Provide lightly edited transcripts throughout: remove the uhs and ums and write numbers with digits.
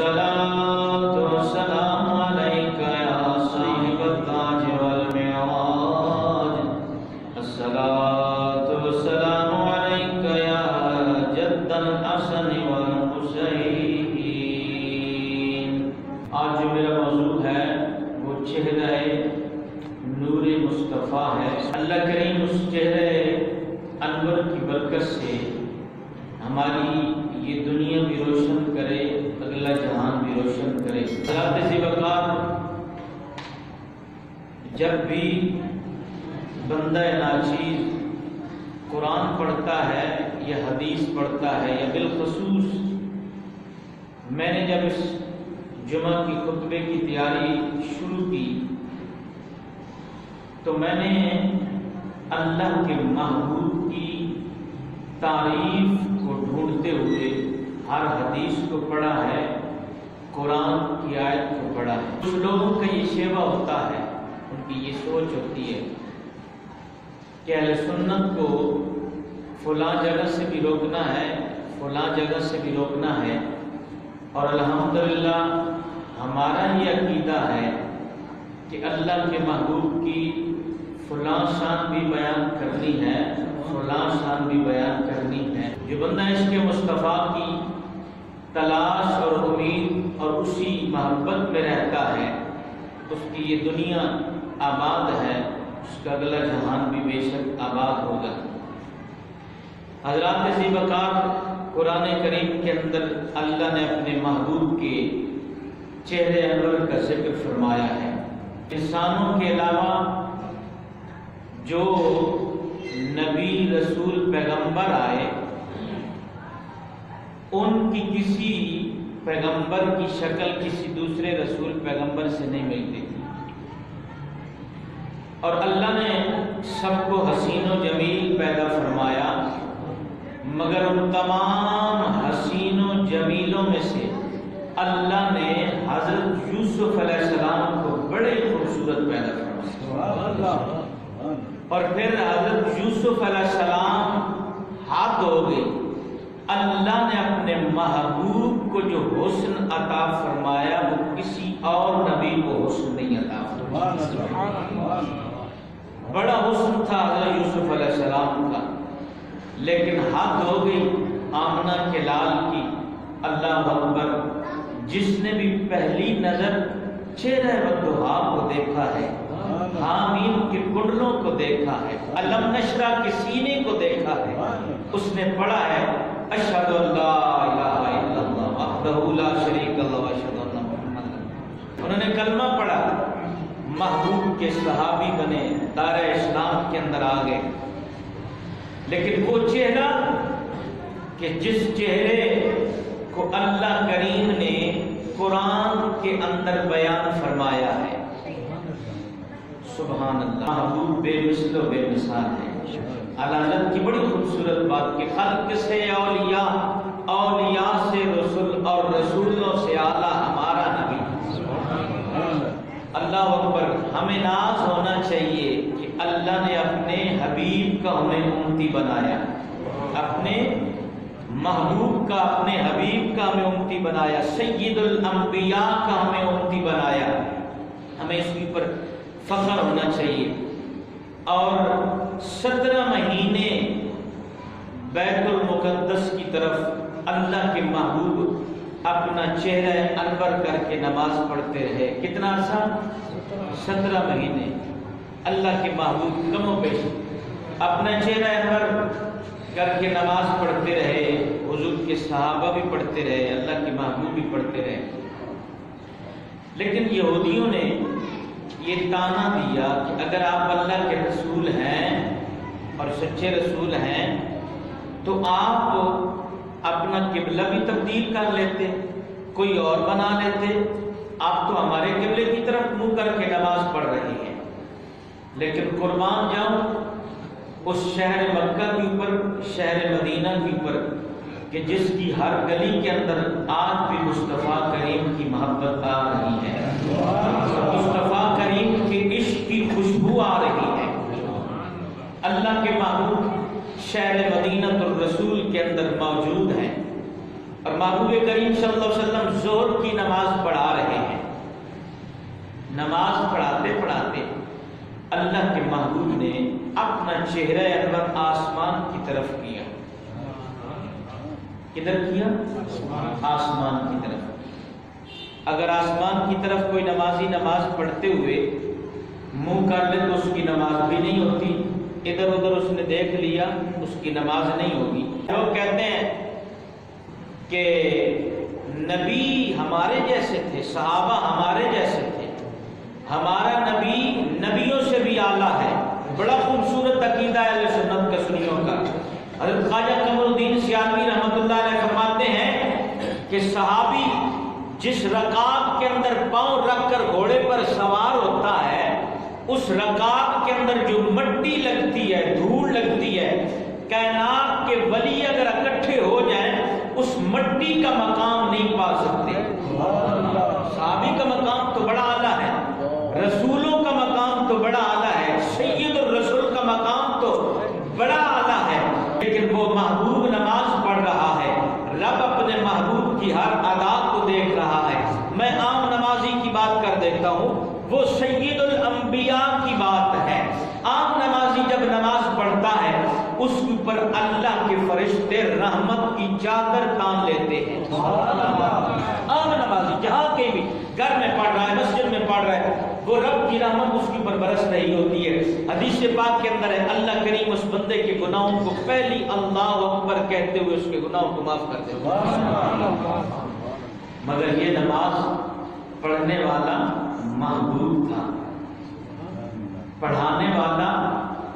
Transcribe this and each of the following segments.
الصلاة والسلام عليك يا صاحب التاج والمعراج الصلاة والسلام عليك يا جد الحسن والحسين۔ آج جو میرا موضوع ہے وہ چہرہ نور مصطفیٰ ہے۔ اللہ کریم اس چہرہ انور کی برکت سے ہماری یہ دنیا بھی روشن کرے، اگلا جہان بھی روشن کرے۔ حضرات ذی وقار، جب بھی بندہ ناچیز قرآن پڑھتا ہے یا حدیث پڑھتا ہے، یا بالخصوص میں نے جب اس جمعہ کی خطبے کی تیاری شروع کی تو میں نے اللہ کے محبوب کی تعریف کو ڈھونڈتے ہوئے ہر حدیث کو پڑھا ہے، قرآن کی آیت کو پڑھا ہے۔ کچھ لوگوں کا یہ شیوہ ہوتا ہے، ان کی یہ سوچ ہوتی ہے کہ اہل سنت کو فلاں جگہ سے بھی روکنا ہے، فلاں جگہ سے بھی روکنا ہے، اور الحمدللہ ہمارا یہ عقیدہ ہے کہ اللہ کے محبوب کی فلاں شان بھی بیان کرنی ہے، فلاں شان بھی بیان کرنی ہے۔ جو بندہ عشق مصطفیٰ کی تلاش اور امید اور اسی محبت میں رہتا ہے، اس کی یہ دنیا آباد ہے، اس کا اگلا جہان بھی بے شک آباد ہوگا۔ حضرات ذی وقار، قرآن کریم کے اندر اللہ نے اپنے محبوب کے چہرے انور کا ذکر فرمایا ہے۔ انسانوں کے علاوہ جو نبی رسول پیغمبر آئے، ان کی کسی پیغمبر کی شکل کسی دوسرے رسول پیغمبر سے نہیں ملتی تھی، اور اللہ نے سب کو حسین و جمیل پیدا فرمایا، مگر ان تمام حسین و جمیلوں میں سے اللہ نے حضرت یوسف علیہ السلام کو بڑے خوبصورت پیدا فرمایا، اور پھر حضرت یوسف علیہ السلام ہاتھ ہو گئی۔ اللہ نے اپنے محبوب کو جو حسن عطا فرمایا وہ کسی اور نبی کو حسن نہیں عطا فرمایا۔ بڑا حسن تھا حضرت یوسف علیہ السلام کا، لیکن حد ہو گئی آمنہ کے لال کی۔ اللہ اکبر، جس نے بھی پہلی نظر چہرہ والضحیٰ کو دیکھا ہے، حامیم کے کنڈلوں کو دیکھا ہے، علم نشرہ کے سینے کو دیکھا ہے، اس نے پڑھا ہے اشہد ان لا الہ الا اللہ وحدہ لا شریک لہ واشہد ان محمد۔ انہوں نے کلمہ پڑھا، محبوب کے صحابی بنے، دار اسلام کے اندر آ گئے۔ لیکن وہ چہرہ کہ جس چہرے کو اللہ کریم نے قرآن کے اندر بیان فرمایا ہے، سبحان اللہ، محبوب بے مثل و بے مثال ہے۔ حضرت کی بڑی خوبصورت بات کہ خلق سے اولیاء، اولیاء سے رسول، اور رسولوں سے اعلیٰ ہمارا نبی۔ اللہ اکبر، ہمیں ناز ہونا چاہیے کہ اللہ نے اپنے حبیب کا ہمیں امتی بنایا، اپنے محبوب کا، اپنے حبیب کا ہمیں امتی بنایا، سید الانبیاء کا ہمیں امتی بنایا۔ ہمیں اس کے اوپر فخر ہونا چاہیے۔ اور 17 مہینے بیت المقدس کی طرف اللہ کے محبوب اپنا چہرہ انور کر کے نماز پڑھتے رہے۔ کتنا عرصہ؟ 17 مہینے اللہ کے محبوب کم و بیش اپنا چہرہ انور کر کے نماز پڑھتے رہے۔ حضور کے صحابہ بھی پڑھتے رہے، اللہ کے محبوب بھی پڑھتے رہے۔ لیکن یہودیوں نے یہ تانا دیا کہ اگر آپ اللہ کے رسول ہیں اور سچے رسول ہیں تو آپ اپنا قبلہ بھی تبدیل کر لیتے، کوئی اور بنا لیتے، آپ تو ہمارے قبلے کی طرف منہ کر کے نماز پڑھ رہے ہیں۔ لیکن قربان جاؤں اس شہر مکہ کے اوپر، شہر مدینہ کے اوپر، کہ جس کی ہر گلی کے اندر آج بھی مصطفیٰ کریم کی محبت آ رہی ہے، مصطفیٰ کریم کے عشق کی خوشبو آ رہی ہے۔ اللہ کے محبوب شہر مدینہ الرسول کے اندر موجود ہیں، اور محبوب کریم صلی اللہ علیہ وسلم ظہر کی نماز پڑھا رہے ہیں. نماز پڑھاتے پڑھاتے اللہ کے محبوب نے اپنا چہرہ انور آسمان کی طرف کیا. کدھر کیا؟ آسمان کی طرف. اگر آسمان کی طرف کوئی نمازی نماز پڑھتے ہوئے منہ کر لے تو اس کی نماز بھی نہیں ہوتی. ادھر ادھر اس نے دیکھ لیا اس کی نماز نہیں ہوگی. لوگ کہتے ہیں کہ نبی ہمارے جیسے تھے، صحابہ ہمارے جیسے تھے، ہمارا نبی نبیوں سے بھی اعلیٰ ہے. بڑا خوبصورت عقیدہ ہے اہل سنت کا سنیوں کا. حضرت خواجہ قمر الدین سیالوی رحمۃ اللہ علیہ فرماتے ہیں کہ صحابی جس رکاب کے اندر پاؤں رکھ کر گھوڑے پر سوار ہوتا ہے، اس رکاب کے اندر جو مٹی لگتی ہے، دھول لگتی ہے، کائنات کے ولی اگر اکٹھے ہو جائیں اس مٹی کا مقام نہیں پا سکتے. صحابی کا مقام تو بڑا اعلیٰ ہے، رسولوں کا مقام تو بڑا اعلیٰ ہے، سید الرسول کا مقام تو بڑا اعلیٰ ہے. لیکن وہ محبوب نماز پڑھ رہا ہے، رب اپنے محبوب کی ہر ادا کو دیکھ رہا ہے. میں عام نمازی کی بات کر دیتا ہوں، وہ سید الانبیاء کی بات ہے. عام نمازی جب نماز پڑھتا ہے اس کے اوپر اللہ کے فرشتے رحمت کی چادر تان لیتے ہیں. عام نمازی جہاں کہیں بھی گھر میں پڑھ رہا ہے، مسجد میں پڑھ رہا ہے، وہ رب کی رحمت اس کے اوپر برس رہی ہوتی ہے. حدیث پاک کے اندر ہے اللہ کریم اس بندے کے گناہوں کو پہلی اللہ اکبر کہتے ہوئے اس کے گناہوں کو معاف کر دیتا ہے. مگر یہ نماز پڑھنے والا محبوب تھا، پڑھانے والا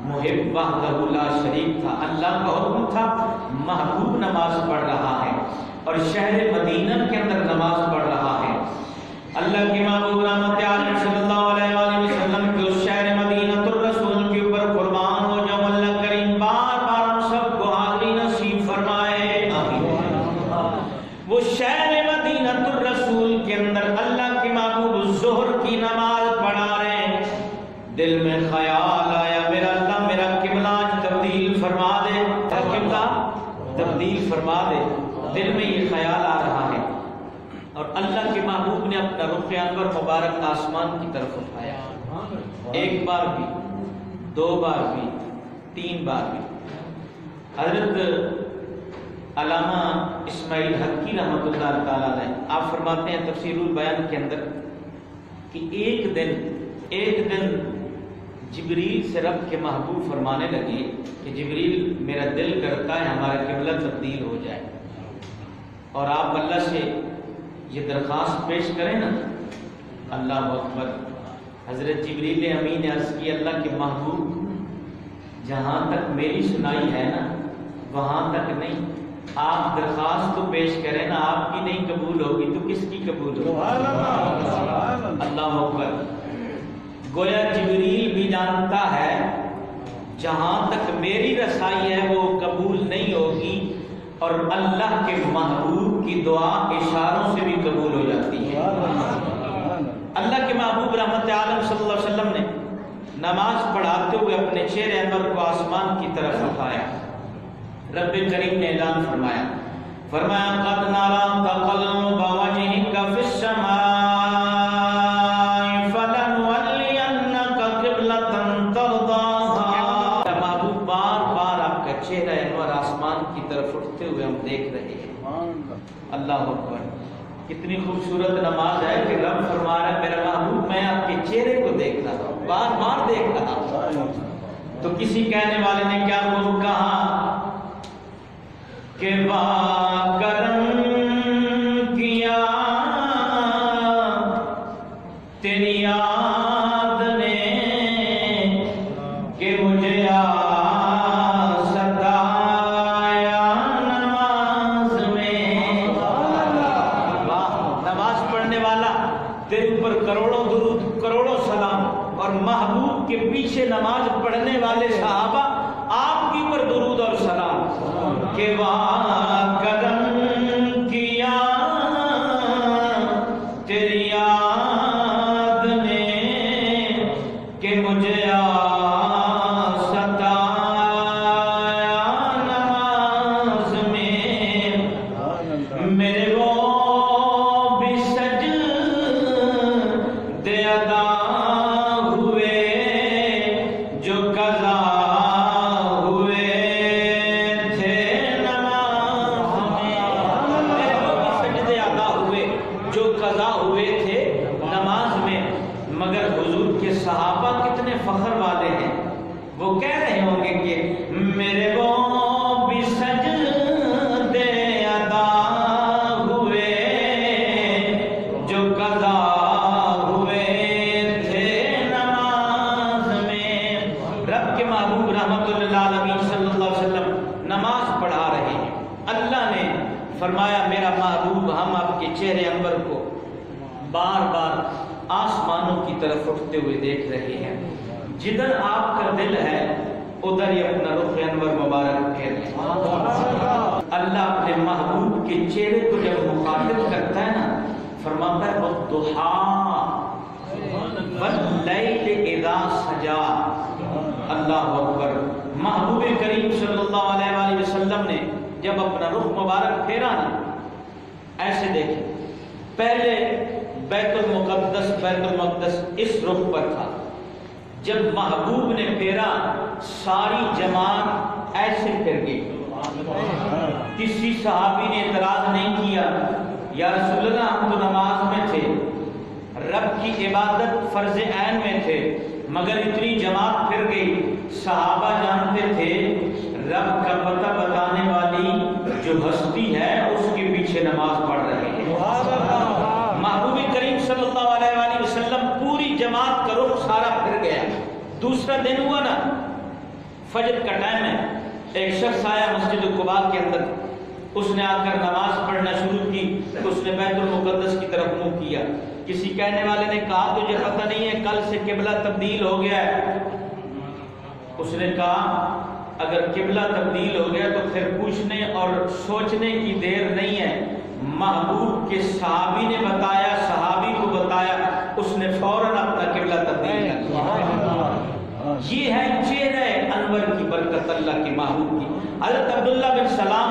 محب وحدہ لا شریک تھا. اللہ کا حکم تھا، محبوب نماز پڑھ رہا ہے اور شہر مدینہ کے اندر نماز پڑھ رہا ہے. اللہ کے محبوب رحمت عالم صلی اللہ علیہ وآلہ وسلم کے اس شہر مدینہ الرسول کے اوپر قربان ہو جاؤ. اللہ کریم بار بار ہم سب کو حاضری نصیب فرمائے. وہ شہر مدینہ الرسول کے اندر اللہ کے محبوب ظہر کی نماز پڑھا رہے ہیں. دل میں خیال آیا میرا اللہ میرا قبلہ تبدیل فرما دے، قبلہ تبدیل فرما دے. دل میں یہ خیال آ رہا ہے اور اللہ کے محبوب نے اپنا رخ انور مبارک آسمان کی طرف اٹھایا. ایک بار بھی، دو بار بھی، تین بار بھی. حضرت علامہ اسماعیل حقی رحمۃ اللہ تعالیٰ علیہ آپ فرماتے ہیں تفسیر البیان کے اندر کہ ایک دن جبریل سے رب کے محبوب فرمانے لگے کہ جبریل میرا دل کرتا ہے ہمارا قبلہ تبدیل ہو جائے اور آپ اللہ سے یہ درخواست پیش کریں نا. اللہ اکبر. حضرت جبریل امین عرض کی اللہ کے محبوب جہاں تک میری سنائی ہے نا وہاں تک نہیں، آپ درخواست تو پیش کریں نا، آپ کی نہیں قبول ہوگی تو کس کی قبول ہوگی؟ اللہ اکبر. گویا جبریل بھی جانتا ہے جہاں تک میری رسائی ہے وہ قبول نہیں ہوگی اور اللہ کے محبوب کی دعا اشاروں سے بھی قبول ہو جاتی ہے. اللہ کے محبوب رحمت عالم صلی اللہ علیہ وسلم نے نماز پڑھاتے ہوئے اپنے چہرے انور کو آسمان کی طرف اٹھایا. رب کریم نے اعلان فرمایا قد نرى تقلب وجهك في السماء فلنولينك قبلة ترضاها. محبوب بار بار آپ کا چہرہ انور آسمان کی طرف اٹھتے ہوئے ہم دیکھ رہے ہیں. اللہ اکبر. کتنی خوبصورت نماز ہے کہ رب فرما رہا ہے میرا محبوب میں آپ کے چہرے کو دیکھ رہا ہوں، بار بار دیکھ رہا ہوں. تو کسی کہنے والے نے کیا خوب کہا کہ وا کرم کیا تیری یاد نے کہ مجھے ستایا نماز میں. نماز پڑھنے والا تیرے اوپر کروڑوں درود کروڑوں سلام اور محبوب کے پیچھے نماز پڑھنے والے صحابہ آپ کے اوپر درود اور سلام کہ وا کرم کیا تیری یاد نے کہ مجھے ستایا نماز میں. میرے جو قضا ہوئے تھے نماز میں، مگر حضور کے صحابہ کتنے فخر والے ہیں، وہ کہہ رہے ہوں گے کہ میرے وہ بھی سجدے ادا ہوئے جو قضا ہوئے تھے نماز میں۔ رب کے محبوب رحمت للعالمین صلی اللہ علیہ وسلم نماز پڑھا رہے ہیں، اللہ نے فرمایا میرا محبوب ہم آپ کے چہرے انور کو بار بار آسمانوں کی طرف اٹھتے ہوئے دیکھ رہے ہیں، جدھر آپ کا دل ہے ادھر ہی اپنا رخ انور مبارک پھیر لیں۔ اللہ اپنے محبوب کے چہرے کو جب مخاطب کرتا ہے نا، فرماتا ہے والضحیٰ واللیل اذا سجا۔ اللہ اکبر۔ محبوب کریم صلی اللہ علیہ وآلہ وسلم نے جب اپنا رخ مبارک پھیرا نا، ایسے دیکھیں، پہلے بیت المقدس اس رخ پر تھا، جب محبوب نے پھیرا ساری جماعت ایسے پھر گئی، کسی صحابی نے اعتراض نہیں کیا، یا رسول اللہ ہم تو نماز میں تھے، رب کی عبادت فرض عین میں تھے، مگر اتنی جماعت پھر گئی۔ صحابہ جانتے تھے رب کا پتہ بتانے والی جو ہستی ہے اس کے پیچھے نماز پڑھ رہے ہیں۔ محبوب کریم صلی اللہ علیہ وآلہ وسلم پوری جماعت کا رخ سارا پھر گیا۔ دوسرا دن ہوا نا، فجر کا ٹائم ہے، ایک شخص آیا مسجد قباء کے اندر، اس نے آ کر نماز پڑھنا شروع کی، اس نے بیت المقدس کی طرف منہ کیا۔ کسی کہنے والے نے کہا تجھے پتہ نہیں ہے کل سے قبلہ تبدیل ہو گیا ہے؟ اس نے کہا اگر قبلہ تبدیل ہو گیا تو پھر پوچھنے اور سوچنے کی دیر نہیں ہے، محبوب کے صحابی نے بتایا، صحابی کو بتایا، اس نے فوراً اپنا قبلہ تبدیل کر دیا۔ یہ ہے چہرہ انور کی برکت اللہ کے محبوب کی۔ حضرت عبداللہ بن سلام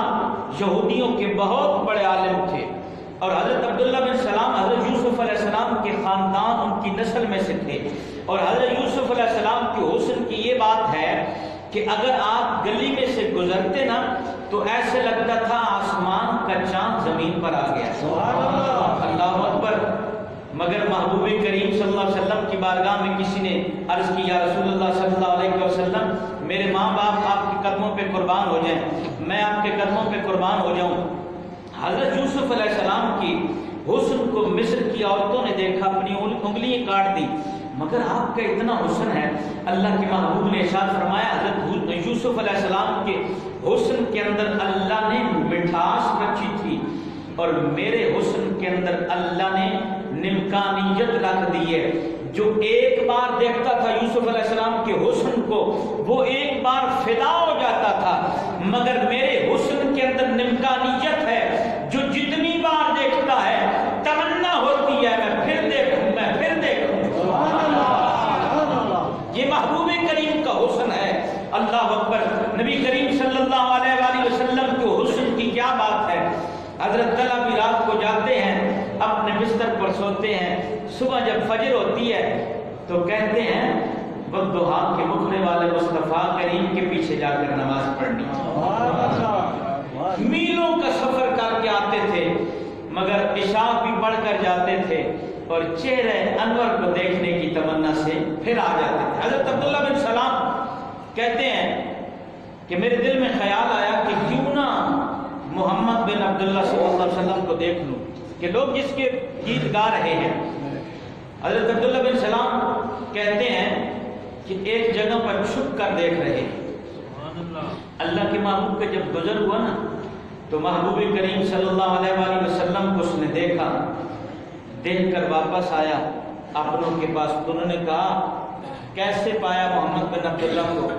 یہودیوں کے بہت بڑے عالم تھے، اور حضرت عبداللہ بن سلام حضرت یوسف علیہ السلام کے خاندان ان کی نسل میں سے تھے، اور حضرت یوسف علیہ السلام کے حسن کی یہ بات ہے کہ اگر آپ گلی میں سے گزرتے نا تو ایسے لگتا تھا آسمان کا چاند زمین پر آ گیا۔ اللہ اکبر۔ مگر محبوب کریم صلی اللہ علیہ وسلم کی بارگاہ میں کسی نے عرض کی یا رسول اللہ صلی اللہ علیہ وسلم میرے ماں باپ آپ کے قدموں پہ قربان ہو جائیں، میں آپ کے قدموں پہ قربان ہو جاؤں۔ حضرت یوسف علیہ السلام کی حسن کو مصر کی عورتوں نے دیکھا، اپنی انگلیاں کاٹ دی، مگر آپ کا اتنا حسن ہے، اللہ کے محبوب نے ارشاد فرمایا حضرت یوسف علیہ السلام کے حسن کے اندر اللہ نے مٹھاس رکھی تھی، اور میرے حسن کے اندر اللہ نے نمکانیت رکھ دی ہے۔ جو ایک بار دیکھتا تھا یوسف علیہ السلام کے حسن کو وہ ایک بار فدا ہو جاتا تھا، مگر میرے حسن کے اندر نمکانیت ہے، جو جتنی بار دیکھتا ہے تمنا ہوتی ہے میں پھر دیکھوں، میں پھر دیکھوں۔ یہ محبوب کریم کا حسن ہے۔ اللہ اکبر۔ نبی کریم صلی اللہ علیہ وآلہ وسلم کے حسن کی کیا بات ہے۔ حضرت طلحہ بھی رات کو جاتے ہیں، اپنے بستر پر سوتے ہیں، صبح جب فجر ہوتی ہے تو کہتے ہیں والضحیٰ کے مکھنے والے مصطفیٰ کریم کے پیچھے جا کر نماز پڑھنی۔ میلوں کا سفر کر کے آتے تھے، مگر عشاء بھی پڑھ کر جاتے تھے، اور چہرے انور کو دیکھنے کی تمنا سے پھر آ جاتے تھے۔ حضرت عبداللہ بن سلام کہتے ہیں کہ میرے دل میں خیال آیا کہ کیوں نہ محمد بن عبداللہ صلی اللہ علیہ وسلم کو دیکھ لوں، کہ لوگ جس کے گیت گا رہے ہیں۔ حضرت عبداللہ بن سلام کہتے ہیں کہ ایک جگہ پر چھپ کر دیکھ رہے ہیں۔ اللہ کے محبوب کا جب گزر ہوا نا تو محبوب کریم صلی اللہ علیہ وآلہ وسلم کو اس نے دیکھا، دیکھ کر واپس آیا اپنوں کے پاس، تو انہوں نے کہا کیسے پایا محمد بن عبداللہ کو؟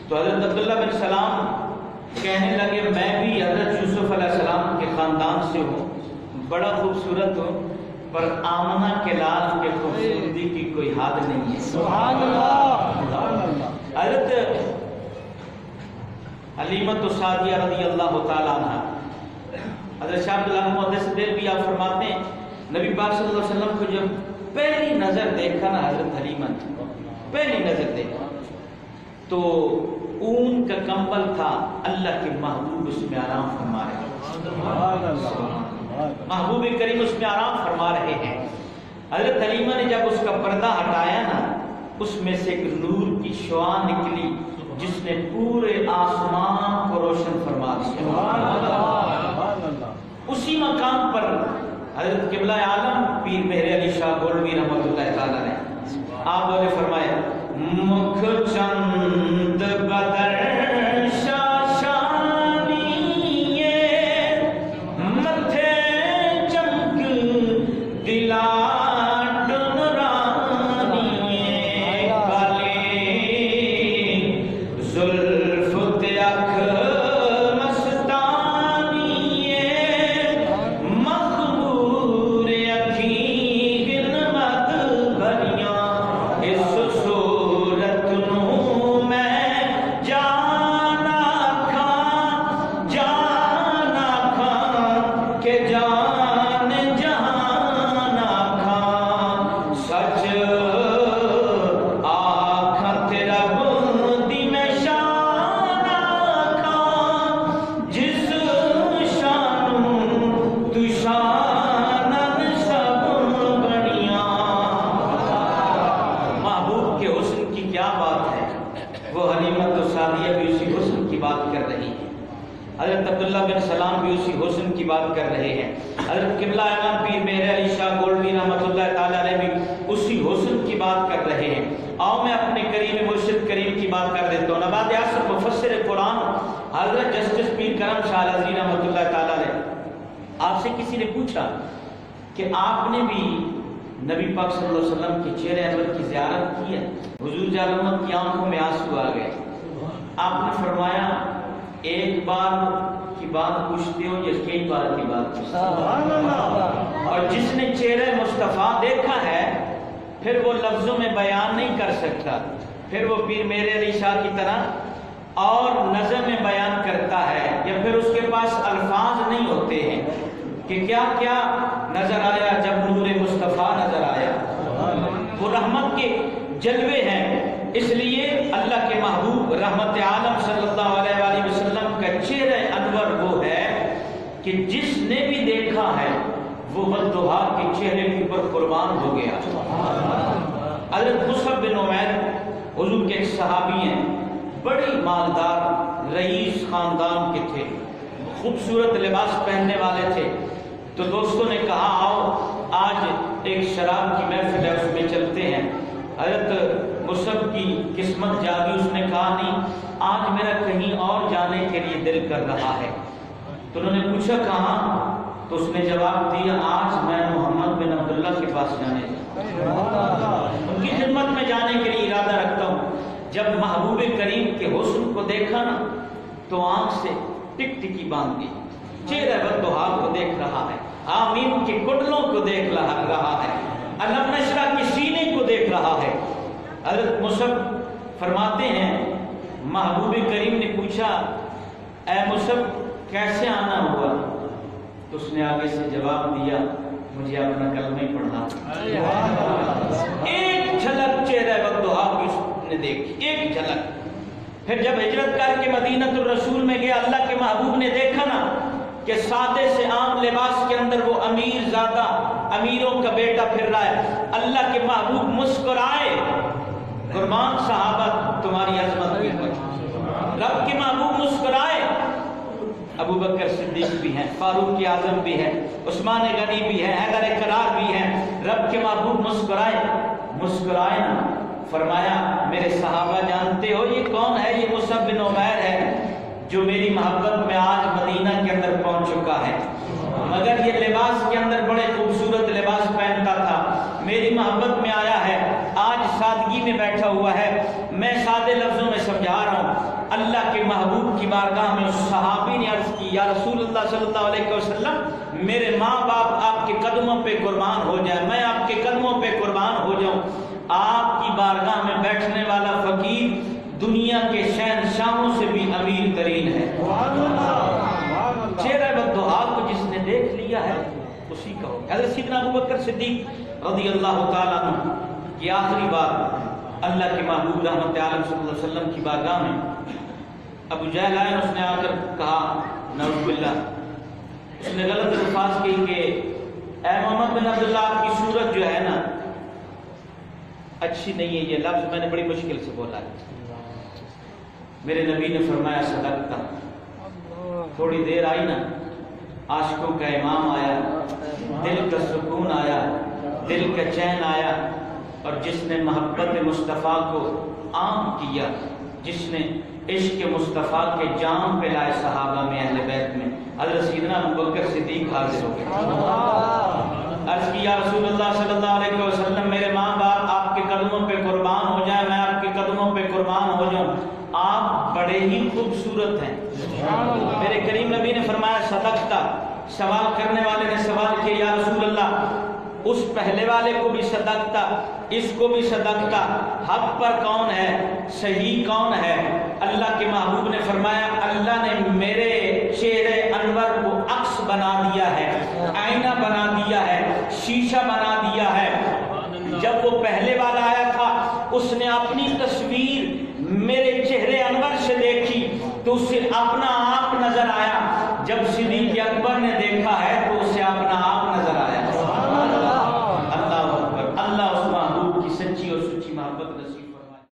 تو حضرت عبداللہ بن سلام کہنے لگے میں بھی حضرت یوسف علیہ السلام کے خاندان سے ہوں، بڑا خوبصورت ہوں، پر آمنہ کے لال کے خوبصورتی کی کوئی حد نہیں ہے۔ سبحان اللہ۔ حضرت حلیمۃ السعدیہ رضی اللہ تعالیٰ عنہ، حضرت شاہ عبداللہ محدث دہلوی آپ فرماتے ہیں نبی پاک صلی اللہ علیہ وسلم کو جب پہلی نظر دیکھا نا حضرت حلیمہ نے، پہلی نظر دیکھا تو اون کا کمبل تھا، اللہ کے محبوب اس میں آرام فرما رہے ہیں۔ محبوب کریم اس میں آرام فرما رہے ہیں. حضرت حلیمہ نے جب اس کا پردہ ہٹایا نا، اس میں سے ایک نور کی شعاع نکلی جس نے پورے آسمان کو روشن فرما دیا. اسی مقام پر حضرت قبلہ عالم پیر مہر علی شاہ گولوی رحمۃ اللہ تعالیٰ نے آپ نے فرمایا مکھ چند بدر کسی نے پوچھا کہ آپ نے بھی نبی پاک صلی اللہ علیہ وسلم کے چہرے انور کی زیارت کی ہے؟ حضور جالمت کی آنکھوں میں آنسو آ گئے. آپ نے فرمایا ایک بار کی بات پوچھتے ہو یا کئی بار کی بات پوچھتے ہو؟ اور جس نے چہرے مصطفیٰ دیکھا ہے پھر وہ لفظوں میں بیان نہیں کر سکتا، پھر وہ پیر مہر علی شاہ کی طرح اور نظم میں بیان کرتا ہے، یا پھر اس کے پاس الفاظ نہیں ہوتے ہیں کہ کیا کیا نظر آیا جب نور مصطفیٰ نظر آیا. وہ رحمت کے جلوے ہیں. اس لیے اللہ کے محبوب رحمت عالم صلی اللہ علیہ وآلہ وسلم کا چہرہ انور وہ ہے کہ جس نے بھی دیکھا ہے وہ والضحیٰ کے چہرے کے اوپر قربان ہو گیا. حضرت مصعب بن عمیر حضور کے ایک صحابی ہیں، بڑی مالدار رئیس خاندان کے تھے، خوبصورت لباس پہننے والے تھے. تو دوستوں نے کہا آؤ آج ایک شراب کی محفل ہے اس میں چلتے ہیں. حضرت مصعب کی قسمت جاگی، اس نے کہا نہیں آج میرا کہیں اور جانے کے لیے دل کر رہا ہے. تو انہوں نے پوچھا کہاں؟ تو اس نے جواب دیا آج میں محمد بن عبداللہ کے پاس جانے ان کی خدمت میں جانے کے لیے ارادہ رکھتا ہوں. جب محبوب کریم کے حسن کو دیکھا نا تو آنکھ سے ٹک ٹکی باندھ دی، چہرہ والضحیٰ کو دیکھ رہا ہے، آمین کے کٹلوں کو دیکھ رہا ہے، علم نشرہ کے سینے کو دیکھ رہا ہے. حضرت مصعب فرماتے ہیں محبوب کریم نے پوچھا اے مصعب کیسے آنا ہوا؟ تو اس نے آگے سے جواب دیا مجھے اپنا کلمہ پڑھنا. ایک جھلک چہرہ والضحیٰ کی اس نے دیکھی، ایک جھلک. پھر جب ہجرت کر کے مدینۃ الرسول میں گیا، اللہ کے محبوب نے دیکھا نا کہ سادے سے عام لباس کے اندر وہ امیر زادہ، امیروں کا بیٹا پھر رہا ہے. اللہ کے محبوب مسکرائے، قربان صحابہ تمہاری عظمت بھی ہے. رب کے محبوب مسکرائے، ابو بکر صدیق بھی ہیں، فاروق اعظم بھی ہے، عثمان غنی بھی ہے، حیدر کرار بھی ہیں. رب کے محبوب مسکرائے نا، فرمایا میرے صحابہ جانتے ہو یہ کون ہے؟ یہ مصعب بن عمیر ہے جو میری محبت میں آج مدینہ کے اندر پہنچ چکا ہے. مگر یہ لباس کے اندر بڑے خوبصورت لباس پہنتا تھا، میری محبت میں آیا ہے، آج سادگی میں بیٹھا ہوا ہے. میں سادے لفظوں میں سمجھا رہا ہوں. اللہ کے محبوب کی بارگاہ میں اس صحابی نے عرض کی یا رسول اللہ صلی اللہ علیہ وسلم میرے ماں باپ آپ کے قدموں پہ قربان ہو جائیں، میں آپ کے قدموں پہ قربان ہو جاؤں. آپ کی بارگاہ میں بیٹھنے والا فقیر دنیا کے شہنشاہوں سے بھی امیر ترین ہے. چہرہ والضحیٰ کو جس نے دیکھ لیا ہے اسی کا ہو. حضرت سیدنا ابو بکر صدیق رضی اللہ تعالیٰ عنہ کی آخری بات اللہ کے محبوب رحمت عالم صلی اللہ علیہ وسلم کی بارگاہ میں ابو جہل آئے، اس نے آ کر کہا نعوذ باللہ اس نے غلط الفاظ کی کہ اے محمد بن عبداللہ آپ کی صورت جو ہے نا اچھی نہیں ہے. یہ لفظ میں نے بڑی مشکل سے بولا ہے. میرے نبی نے فرمایا صدقتا. تھوڑی دیر آئی نا، عاشقوں کا امام آیا، دل کا سکون آیا، دل کا چین آیا، اور جس نے محبت مصطفیٰ کو عام کیا، جس نے عشق مصطفیٰ کے جام پہ لائے صحابہ میں، اہل بیت میں، حضرت سیدنا ابوبکر صدیق حاضر ہو گئے. عرض کی یا رسول اللہ صلی اللہ علیہ وسلم، میرے ماں باپ آپ کے قدموں پہ قربان ہو جائیں، میں آپ کے قدموں پہ قربان ہو جاؤں، آپ بڑے ہی خوبصورت ہیں. میرے کریم نبی نے فرمایا صدقتا. سوال کرنے والے نے سوال کیا یا رسول اللہ اس پہلے والے کو بھی صدقتا، اس کو بھی صدقتا، حق پر کون ہے، صحیح کون ہے؟ اللہ کے محبوب نے فرمایا اللہ نے میرے چہرے انور کو عکس بنا دیا ہے، آئینہ بنا دیا ہے، شیشہ بنا دیا ہے. جب وہ پہلے والا آیا تھا اس نے اپنی تصویر میرے چہرے انور سے دیکھی تو اسے اپنا آپ نظر آیا. جب صدیق اکبر نے دیکھا ہے